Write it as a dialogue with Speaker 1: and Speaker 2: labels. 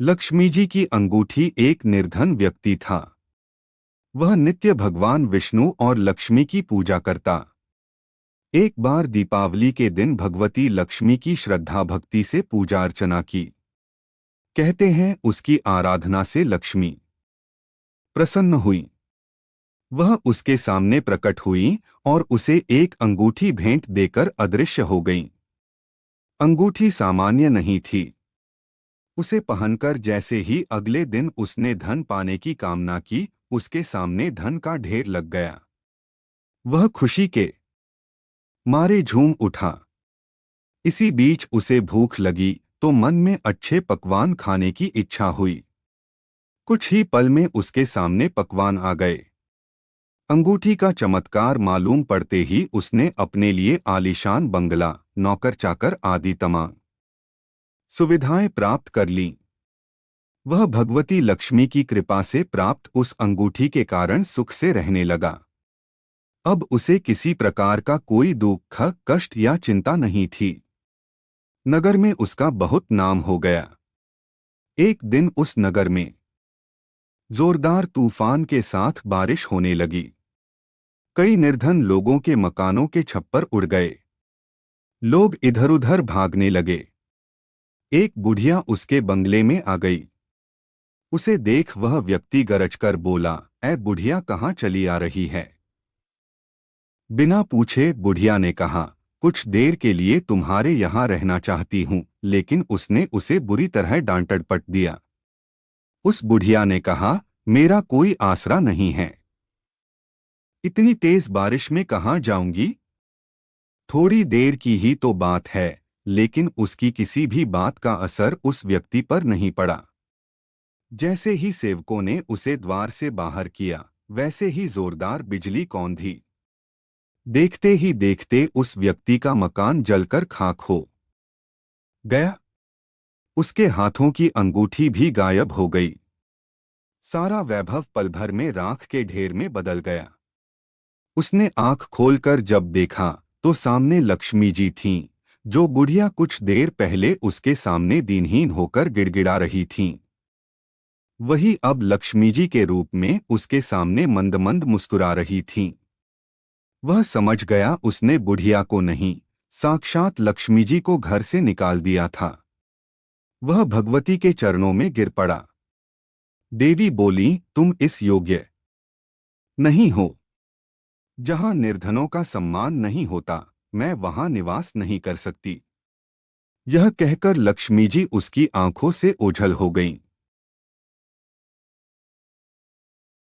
Speaker 1: लक्ष्मी जी की अंगूठी एक निर्धन व्यक्ति था। वह नित्य भगवान विष्णु और लक्ष्मी की पूजा करता। एक बार दीपावली के दिन भगवती लक्ष्मी की श्रद्धा भक्ति से पूजा अर्चना की। कहते हैं उसकी आराधना से लक्ष्मी प्रसन्न हुई। वह उसके सामने प्रकट हुई और उसे एक अंगूठी भेंट देकर अदृश्य हो गईं। अंगूठी सामान्य नहीं थी। उसे पहनकर जैसे ही अगले दिन उसने धन पाने की कामना की, उसके सामने धन का ढेर लग गया। वह खुशी के मारे झूम उठा। इसी बीच उसे भूख लगी तो मन में अच्छे पकवान खाने की इच्छा हुई। कुछ ही पल में उसके सामने पकवान आ गए। अंगूठी का चमत्कार मालूम पड़ते ही उसने अपने लिए आलीशान बंगला, नौकर चाकर आदि तमाम सुविधाएं प्राप्त कर लीं। वह भगवती लक्ष्मी की कृपा से प्राप्त उस अंगूठी के कारण सुख से रहने लगा। अब उसे किसी प्रकार का कोई दुख, कष्ट या चिंता नहीं थी। नगर में उसका बहुत नाम हो गया। एक दिन उस नगर में जोरदार तूफान के साथ बारिश होने लगी। कई निर्धन लोगों के मकानों के छप्पर उड़ गए। लोग इधर-उधर भागने लगे। एक बुढ़िया उसके बंगले में आ गई। उसे देख वह व्यक्ति गरजकर बोला, "ऐ बुढ़िया, कहाँ चली आ रही है?" बिना पूछे बुढ़िया ने कहा, "कुछ देर के लिए तुम्हारे यहाँ रहना चाहती हूँ।" लेकिन उसने उसे बुरी तरह डांट डपट दिया। उस बुढ़िया ने कहा, "मेरा कोई आसरा नहीं है। इतनी तेज बारिश में कहाँ जाऊंगी? थोड़ी देर की ही तो बात है।" लेकिन उसकी किसी भी बात का असर उस व्यक्ति पर नहीं पड़ा। जैसे ही सेवकों ने उसे द्वार से बाहर किया, वैसे ही जोरदार बिजली कौंधी। देखते ही देखते उस व्यक्ति का मकान जलकर खाक हो गया। उसके हाथों की अंगूठी भी गायब हो गई। सारा वैभव पल भर में राख के ढेर में बदल गया। उसने आंख खोलकर जब देखा तो सामने लक्ष्मी जी थीं, जो बुढ़िया कुछ देर पहले उसके सामने दीनहीन होकर गिड़गिड़ा रही थीं। वही अब लक्ष्मी जी के रूप में उसके सामने मंद मंद मुस्कुरा रही थीं। वह समझ गया उसने बुढ़िया को नहीं, साक्षात लक्ष्मी जी को घर से निकाल दिया था। वह भगवती के चरणों में गिर पड़ा। देवी बोली, "तुम इस योग्य नहीं हो। जहां निर्धनों का सम्मान नहीं होता, मैं वहां निवास नहीं कर सकती।" यह कहकर लक्ष्मी जी उसकी आंखों से ओझल हो गईं।